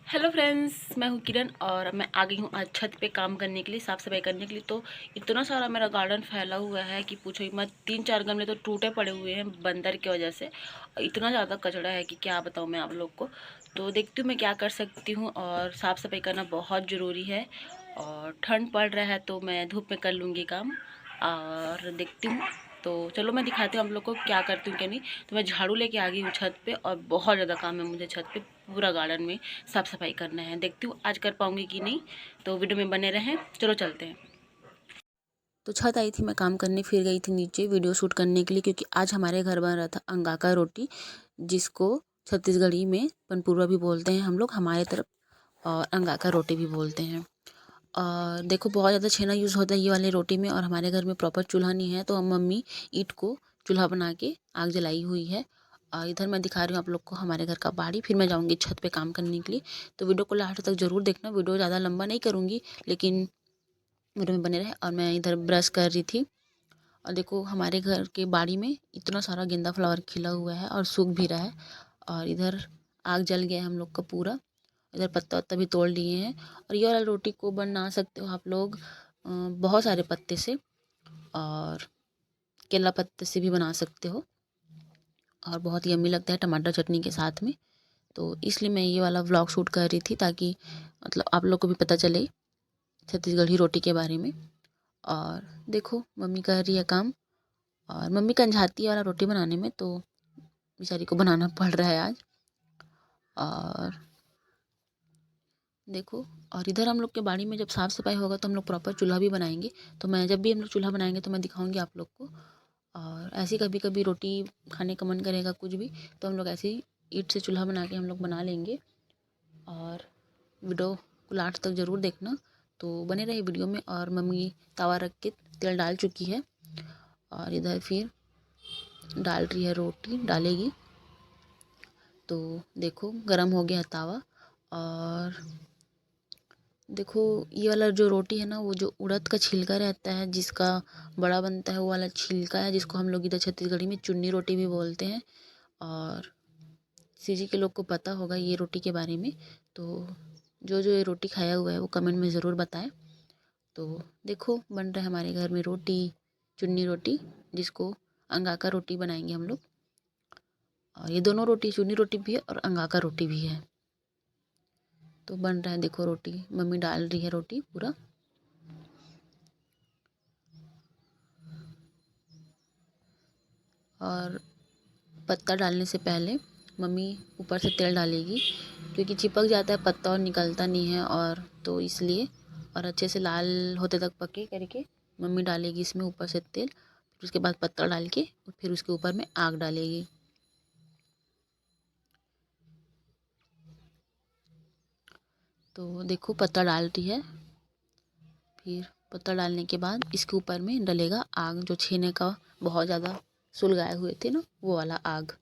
Hello friends, मैं हूँ किरण और मैं आ गई हूँ आज छत पे काम करने के लिए, साफ़ सफाई करने के लिए। तो इतना सारा मेरा गार्डन फैला हुआ है कि पूछो ही मत। 3-4 गमले तो टूटे पड़े हुए हैं बंदर की वजह से। इतना ज़्यादा कचरा है कि क्या बताऊँ मैं आप लोग को। तो देखती हूँ मैं क्या कर सकती हूँ, और साफ़ सफाई करना बहुत ज़रूरी है। और ठंड पड़ रहा है तो मैं धूप में कर लूँगी काम, और देखती हूँ। तो चलो मैं दिखाती हूँ आप लोग को क्या करती हूँ क्या नहीं। तो मैं झाड़ू लेके आ गई हूँ छत पे, और बहुत ज़्यादा काम है मुझे छत पे, पूरा गार्डन में साफ़ सफाई करना है। देखती हूँ आज कर पाऊँगी कि नहीं, तो वीडियो में बने रहें। चलो चलते हैं। तो छत आई थी, मैं काम करने फिर गई थी नीचे वीडियो शूट करने के लिए, क्योंकि आज हमारे घर बन रहा था अंगाका रोटी, जिसको छत्तीसगढ़ी में पनपुरवा भी बोलते हैं हम लोग हमारे तरफ, और अंगाका रोटी भी बोलते हैं। और देखो बहुत ज़्यादा छेना यूज़ होता है ये वाली रोटी में, और हमारे घर में प्रॉपर चूल्हा नहीं है, तो हम मम्मी ईंट को चूल्हा बना के आग जलाई हुई है। और इधर मैं दिखा रही हूँ आप लोग को हमारे घर का बाड़ी। फिर मैं जाऊँगी छत पे काम करने के लिए। तो वीडियो को लास्ट तक ज़रूर देखना, वीडियो ज़्यादा लंबा नहीं करूँगी, लेकिन वीडियो में बने रहे। और मैं इधर ब्रश कर रही थी, और देखो हमारे घर के बाड़ी में इतना सारा गेंदा फ्लावर खिला हुआ है और सूख भी रहा है। और इधर आग जल गया है हम लोग का पूरा। इधर पत्ता वत्ता भी तोड़ लिए हैं। और ये वाला रोटी को बना सकते हो आप लोग बहुत सारे पत्ते से, और केला पत्ते से भी बना सकते हो, और बहुत यम्मी लगता है टमाटर चटनी के साथ में। तो इसलिए मैं ये वाला व्लॉग शूट कर रही थी, ताकि मतलब आप लोग को भी पता चले छत्तीसगढ़ी रोटी के बारे में। और देखो मम्मी कर रही है काम, और मम्मी कंझाती है वाला रोटी बनाने में, तो बेचारी को बनाना पड़ रहा है आज। और देखो, और इधर हम लोग के बाड़ी में जब साफ़ सफाई होगा तो हम लोग प्रॉपर चूल्हा भी बनाएंगे। तो मैं जब भी हम लोग चूल्हा बनाएंगे तो मैं दिखाऊंगी आप लोग को। और ऐसे कभी कभी रोटी खाने का मन करेगा कुछ भी, तो हम लोग ऐसे ही ईंट से चूल्हा बना के हम लोग बना लेंगे। और वीडियो को लास्ट तक ज़रूर देखना, तो बने रहे वीडियो में। और मम्मी तवा रख के तेल डाल चुकी है, और इधर फिर डाल रही है, रोटी डालेगी। तो देखो गरम हो गया तवा। और देखो ये वाला जो रोटी है ना, वो जो उड़द का छिलका रहता है जिसका बड़ा बनता है, वो वाला छिलका है, जिसको हम लोग इधर छत्तीसगढ़ी में चुन्नी रोटी भी बोलते हैं। और सीजी के लोग को पता होगा ये रोटी के बारे में। तो जो जो ये रोटी खाया हुआ है वो कमेंट में ज़रूर बताएं। तो देखो बन रहा है हमारे घर में रोटी, चुन्नी रोटी, जिसको अंगाका रोटी बनाएंगे हम लोग। और ये दोनों रोटी, चुन्नी रोटी भी है और अंगाका रोटी भी है। तो बन रहा है, देखो रोटी मम्मी डाल रही है रोटी पूरा। और पत्ता डालने से पहले मम्मी ऊपर से तेल डालेगी, क्योंकि चिपक जाता है पत्ता और निकलता नहीं है, और तो इसलिए। और अच्छे से लाल होते तक पके करके मम्मी डालेगी इसमें ऊपर से तेल। फिर उसके बाद पत्ता डाल के, और फिर उसके ऊपर में आग डालेगी। तो देखो पत्ता डाल रही है। फिर पत्ता डालने के बाद इसके ऊपर में डलेगा आग, जो छेने का बहुत ज़्यादा सुलगाए हुए थे ना, वो वाला आग।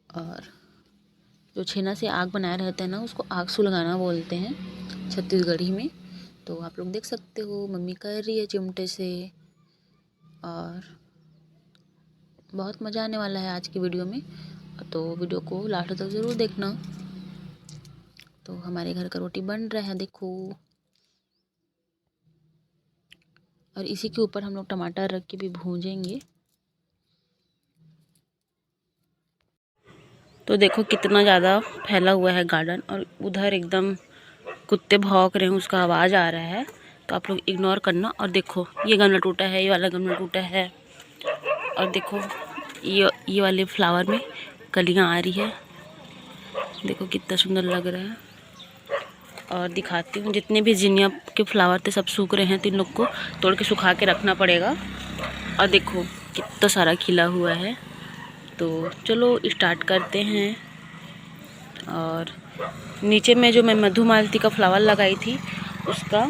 और जो छेना से आग बनाया रहता है ना, उसको आग सुलगाना बोलते हैं छत्तीसगढ़ी में। तो आप लोग देख सकते हो मम्मी कर रही है चिमटे से। और बहुत मज़ा आने वाला है आज की वीडियो में, तो वीडियो को लास्ट तक ज़रूर देखना। तो हमारे घर का रोटी बन रहा है, देखो। और इसी के ऊपर हम लोग टमाटर रख के भी भूंजेंगे। तो देखो कितना ज़्यादा फैला हुआ है गार्डन, और उधर एकदम कुत्ते भौंक रहे हैं, उसका आवाज़ आ रहा है, तो आप लोग इग्नोर करना। और देखो ये गमला टूटा है, ये वाला गमला टूटा है। और देखो ये वाले फ्लावर में कलियां आ रही है, देखो कितना सुंदर लग रहा है। और दिखाती हूँ, जितने भी जिनिया के फ्लावर थे सब सूख रहे हैं, तो इन लोग को तोड़ के सुखा के रखना पड़ेगा। और देखो कितना सारा खिला हुआ है। तो चलो स्टार्ट करते हैं। और नीचे में जो मैं मधुमालती का फ्लावर लगाई थी, उसका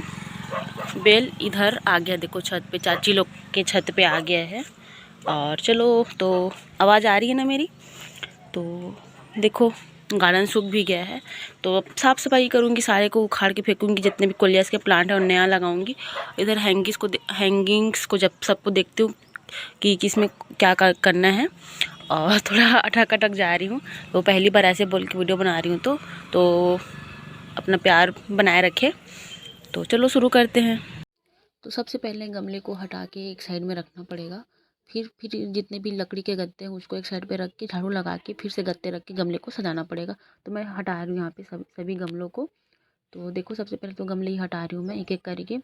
बेल इधर आ गया, देखो छत पे, चाची लोग के छत पे आ गया है। और चलो, तो आवाज़ आ रही है ना मेरी। तो देखो गार्डन सूख भी गया है, तो अब साफ़ सफाई करूँगी, सारे को उखाड़ के फेंकूँगी, जितने भी कोलियास के प्लांट हैं और नया लगाऊँगी। इधर हैंगिंग्स को जब सबको देखती हूँ कि किस में क्या करना है। और थोड़ा अटक अटक जा रही हूँ, तो पहली बार ऐसे बोल के वीडियो बना रही हूँ, तो अपना प्यार बनाए रखे। तो चलो शुरू करते हैं। तो सबसे पहले गमले को हटा के एक साइड में रखना पड़ेगा। फिर जितने भी लकड़ी के गत्ते हैं उसको एक साइड पे रख के झाड़ू लगा के फिर से गत्ते रख के गमले को सजाना पड़ेगा। तो मैं हटा रही हूँ यहाँ पे सभी गमलों को। तो देखो सबसे पहले तो गमले ही हटा रही हूँ मैं एक एक करके।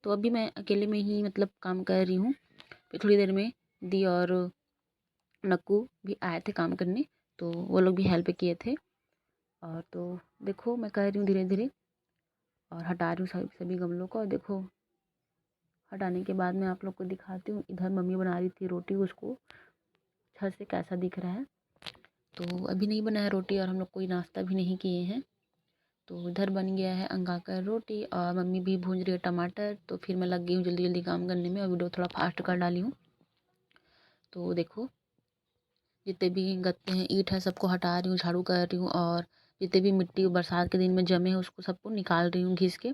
तो अभी मैं अकेले में ही मतलब काम कर रही हूँ। फिर थोड़ी देर में दी और नक्कू भी आए थे काम करने, तो वो लोग भी हेल्प किए थे। और तो देखो मैं कर रही हूँ धीरे धीरे और हटा रही हूँ सभी गमलों को। और देखो हटाने के बाद मैं आप लोग को दिखाती हूँ। इधर मम्मी बना रही थी रोटी, उसको छत से कैसा दिख रहा है। तो अभी नहीं बना है रोटी और हम लोग कोई नाश्ता भी नहीं किए हैं। तो इधर बन गया है अंगा कर रोटी और मम्मी भी भून रही है टमाटर। तो फिर मैं लग गई हूँ जल्दी जल्दी काम करने में और वीडियो थोड़ा फास्ट कर डाली हूँ। तो देखो जितने भी गत्ते हैं ईंट है सबको हटा रही हूँ, झाड़ू कर रही हूँ और जितने भी मिट्टी बरसात के दिन में जमे हैं उसको सबको निकाल रही हूँ घिस के।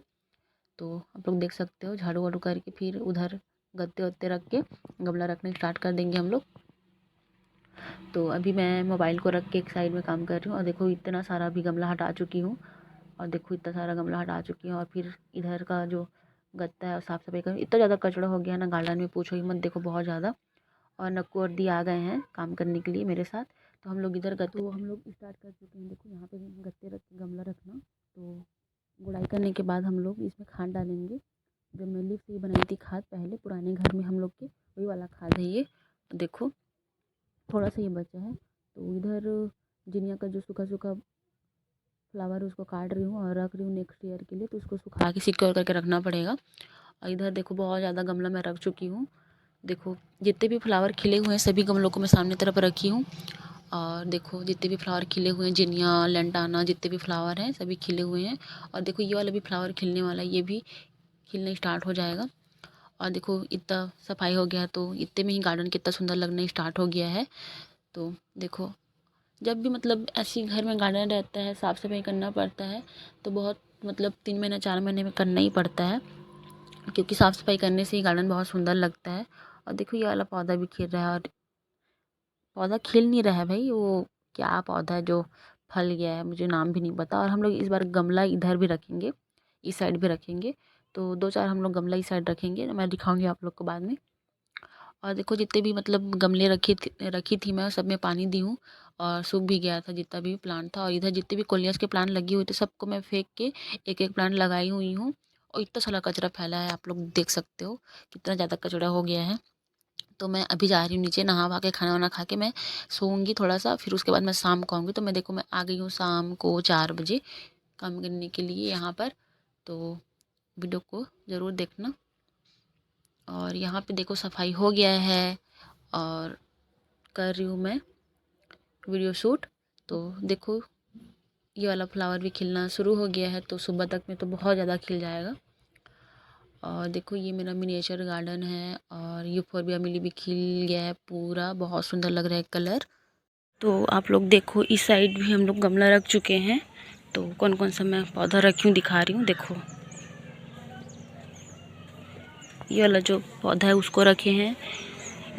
तो आप लोग देख सकते हो झाड़ू वाड़ू करके फिर उधर गत्ते वत्ते रख के गमला रखने स्टार्ट कर देंगे हम लोग। तो अभी मैं मोबाइल को रख के एक साइड में काम कर रही हूँ और देखो इतना सारा भी गमला हटा चुकी हूँ। और देखो इतना सारा गमला हटा चुकी हूँ और फिर इधर का जो गत्ता है और साफ़ सफाई कर। इतना ज़्यादा कचरा हो गया ना गार्डन में, पूछो ही मत, देखो बहुत ज़्यादा। और नक्कू और दी आ गए हैं काम करने के लिए मेरे साथ। तो हम लोग इधर गत्ते हम लोग स्टार्ट कर चुके हैं। देखो यहाँ पे गत्ते रख के गमला रखना। तो गुड़ाई करने के बाद हम लोग इसमें खाद डालेंगे। जो मैं लीफ से ही बनाई थी खाद पहले पुराने घर में हम लोग के, वही वाला खाद है ये। देखो थोड़ा सा ये बचा है। तो इधर जिनिया का जो सूखा सूखा फ्लावर उसको काट रही हूँ और रख रही हूँ नेक्स्ट ईयर के लिए। तो उसको सुखा के सिक्योर करके रखना पड़ेगा। और इधर देखो बहुत ज़्यादा गमला मैं रख चुकी हूँ। देखो जितने भी फ्लावर खिले हुए हैं सभी गमलों को मैं सामने तरफ रखी हूँ। और देखो जितने भी फ्लावर खिले हुए हैं, जिनिया लेंटाना जितने भी फ्लावर हैं सभी खिले हुए हैं। और देखो ये वाला भी फ्लावर खिलने वाला है, ये भी खिलना स्टार्ट हो जाएगा। और देखो इतना सफाई हो गया तो इतने में ही गार्डन कितना सुंदर लगना स्टार्ट हो गया है। तो देखो जब भी मतलब ऐसी घर में गार्डन रहता है साफ़ सफाई करना पड़ता है। तो बहुत मतलब 3 महीने 4 महीने में करना ही पड़ता है, क्योंकि साफ़ सफाई करने से ही गार्डन बहुत सुंदर लगता है। और देखो ये वाला पौधा भी खिल रहा है और पौधा खिल नहीं रहा है भाई, वो क्या पौधा है जो फल गया है, मुझे नाम भी नहीं पता। और हम लोग इस बार गमला इधर भी रखेंगे, इस साइड भी रखेंगे। तो 2-4 हम लोग गमला इस साइड रखेंगे, मैं दिखाऊंगी आप लोग को बाद में। और देखो जितने भी मतलब गमले रखी थी मैं सब में पानी दी हूँ और सूख भी गया था जितना भी प्लांट था। और इधर जितने भी कोलियास के प्लांट लगी हुई थे सबको मैं फेंक के एक एक प्लांट लगाई हुई हूँ। और इतना सारा कचरा फैला है, आप लोग देख सकते हो कितना ज़्यादा कचरा हो गया है। तो मैं अभी जा रही हूँ नीचे, नहा वहा के खाना वाना खा के मैं सोऊंगी थोड़ा सा, फिर उसके बाद मैं शाम को आऊँगी। तो मैं देखो मैं आ गई हूँ शाम को 4 बजे काम करने के लिए यहाँ पर। तो वीडियो को ज़रूर देखना। और यहाँ पे देखो सफाई हो गया है और कर रही हूँ मैं वीडियो शूट। तो देखो ये वाला फ्लावर भी खिलना शुरू हो गया है, तो सुबह तक में तो बहुत ज़्यादा खिल जाएगा। और देखो ये मेरा मिनिएचर गार्डन है और यूफोर्बिया मिली भी खिल गया है पूरा, बहुत सुंदर लग रहा है कलर। तो आप लोग देखो इस साइड भी हम लोग गमला रख चुके हैं। तो कौन कौन सा मैं पौधा रखी हूँ दिखा रही हूँ। देखो ये वाला जो पौधा है उसको रखे हैं,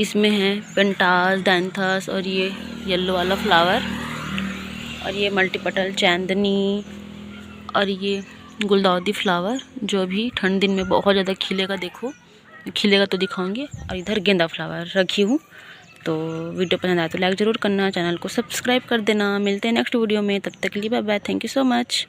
इसमें है पेंटास डैंथस और ये येलो वाला फ्लावर और ये मल्टीपटल चांदनी और ये गुलदाउदी फ्लावर जो अभी ठंड दिन में बहुत ज़्यादा खिलेगा। देखो खिलेगा तो दिखाऊंगी। और इधर गेंदा फ्लावर रखी हूँ। तो वीडियो पसंद आए तो लाइक ज़रूर करना, चैनल को सब्सक्राइब कर देना। मिलते हैं नेक्स्ट वीडियो में, तब तक के लिए bye bye, thank you so much.